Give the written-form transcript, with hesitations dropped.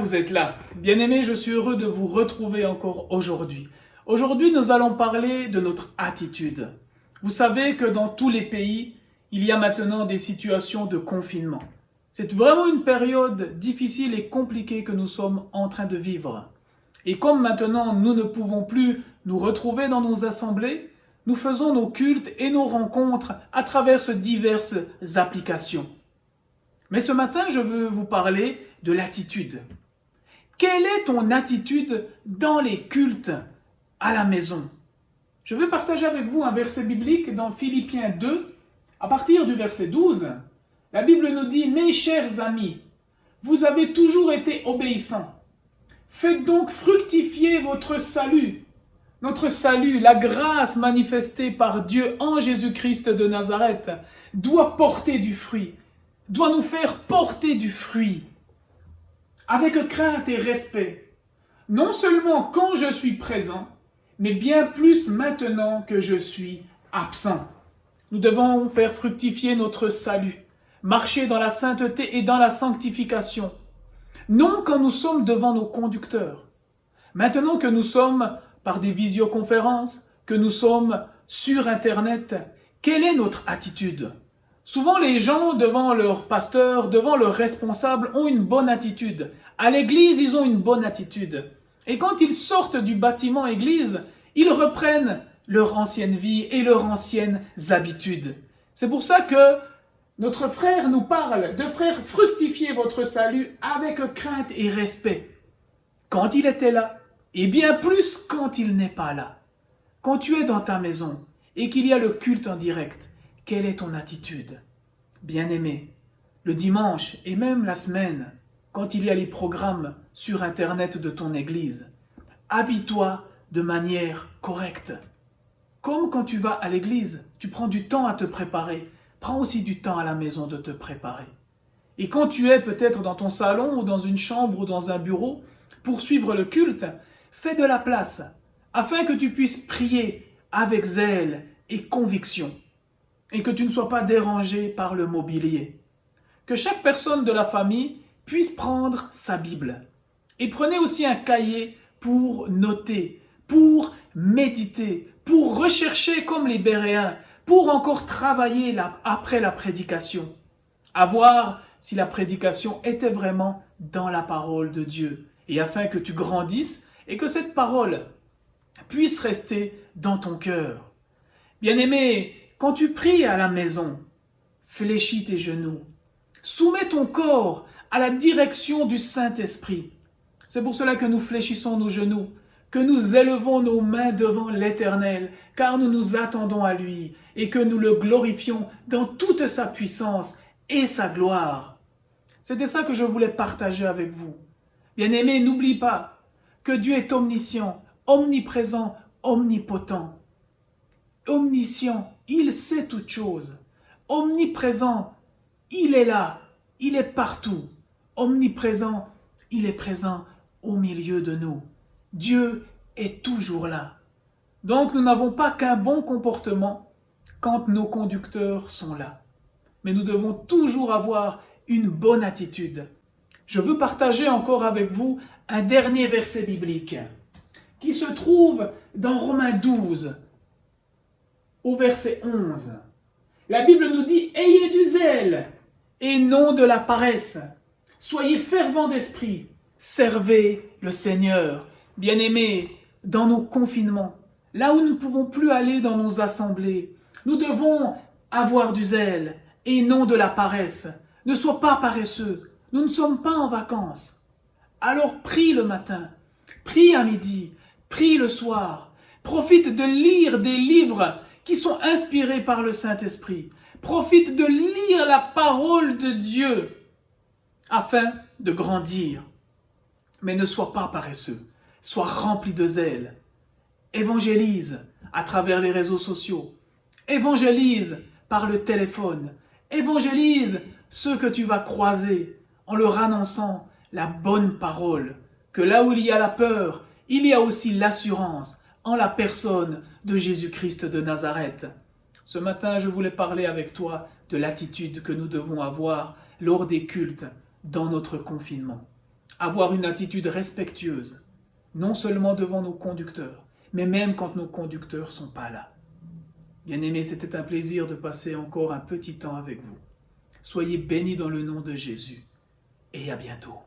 vous êtes là. Bien-aimés, je suis heureux de vous retrouver encore aujourd'hui. Aujourd'hui, nous allons parler de notre attitude. Vous savez que dans tous les pays, il y a maintenant des situations de confinement. C'est vraiment une période difficile et compliquée que nous sommes en train de vivre. Et comme maintenant nous ne pouvons plus nous retrouver dans nos assemblées, nous faisons nos cultes et nos rencontres à travers ces diverses applications. Mais ce matin, je veux vous parler de l'attitude. Quelle est ton attitude dans les cultes à la maison? Je veux partager avec vous un verset biblique dans Philippiens 2, à partir du verset 12. La Bible nous dit « Mes chers amis, vous avez toujours été obéissants. Faites donc fructifier votre salut. » Notre salut, la grâce manifestée par Dieu en Jésus-Christ de Nazareth, doit porter du fruit, doit nous faire porter du fruit, avec crainte et respect, non seulement quand je suis présent, mais bien plus maintenant que je suis absent. Nous devons faire fructifier notre salut, marcher dans la sainteté et dans la sanctification, non quand nous sommes devant nos conducteurs. Maintenant que nous sommes par des visioconférences, que nous sommes sur Internet, quelle est notre attitude? Souvent, les gens, devant leur pasteur, devant leur responsable, ont une bonne attitude. À l'église, ils ont une bonne attitude. Et quand ils sortent du bâtiment église, ils reprennent leur ancienne vie et leurs anciennes habitudes. C'est pour ça que notre frère nous parle de faire fructifier votre salut avec crainte et respect. Quand il était là, et bien plus quand il n'est pas là. Quand tu es dans ta maison et qu'il y a le culte en direct, quelle est ton attitude? Bien-aimé, le dimanche et même la semaine, quand il y a les programmes sur Internet de ton église, habille-toi de manière correcte. Comme quand tu vas à l'église, tu prends du temps à te préparer, prends aussi du temps à la maison de te préparer. Et quand tu es peut-être dans ton salon ou dans une chambre ou dans un bureau, pour suivre le culte, fais de la place, afin que tu puisses prier avec zèle et conviction, et que tu ne sois pas dérangé par le mobilier. Que chaque personne de la famille puisse prendre sa Bible. Et prenez aussi un cahier pour noter, pour méditer, pour rechercher comme les Béréens, pour encore travailler après la prédication, à voir si la prédication était vraiment dans la parole de Dieu, et afin que tu grandisses et que cette parole puisse rester dans ton cœur. Bien-aimé, quand tu pries à la maison, fléchis tes genoux, soumets ton corps à la direction du Saint-Esprit. C'est pour cela que nous fléchissons nos genoux, que nous élevons nos mains devant l'Éternel, car nous nous attendons à lui et que nous le glorifions dans toute sa puissance et sa gloire. C'était ça que je voulais partager avec vous. Bien-aimé, n'oublie pas que Dieu est omniscient, omniprésent, omnipotent. Omniscient, il sait toutes choses. Omniprésent, il est là, il est partout. Omniprésent, il est présent au milieu de nous. Dieu est toujours là. Donc nous n'avons pas qu'un bon comportement quand nos conducteurs sont là. Mais nous devons toujours avoir une bonne attitude. Je veux partager encore avec vous un dernier verset biblique qui se trouve dans Romains 12, au verset 11. La Bible nous dit « Ayez du zèle et non de la paresse. Soyez fervents d'esprit, servez le Seigneur. » Bien-aimés, dans nos confinements, là où nous ne pouvons plus aller dans nos assemblées, nous devons avoir du zèle et non de la paresse. Ne sois pas paresseux. Nous ne sommes pas en vacances. Alors prie le matin, prie à midi, prie le soir. Profite de lire des livres qui sont inspirés par le Saint-Esprit. Profite de lire la parole de Dieu afin de grandir. Mais ne sois pas paresseux. Sois rempli de zèle. Évangélise à travers les réseaux sociaux. Évangélise par le téléphone. Évangélise ceux que tu vas croiser en leur annonçant la bonne parole, que là où il y a la peur, il y a aussi l'assurance en la personne de Jésus-Christ de Nazareth. Ce matin, je voulais parler avec toi de l'attitude que nous devons avoir lors des cultes dans notre confinement. avoir une attitude respectueuse, non seulement devant nos conducteurs, mais même quand nos conducteurs ne sont pas là. Bien-aimés, c'était un plaisir de passer encore un petit temps avec vous. Soyez bénis dans le nom de Jésus et à bientôt.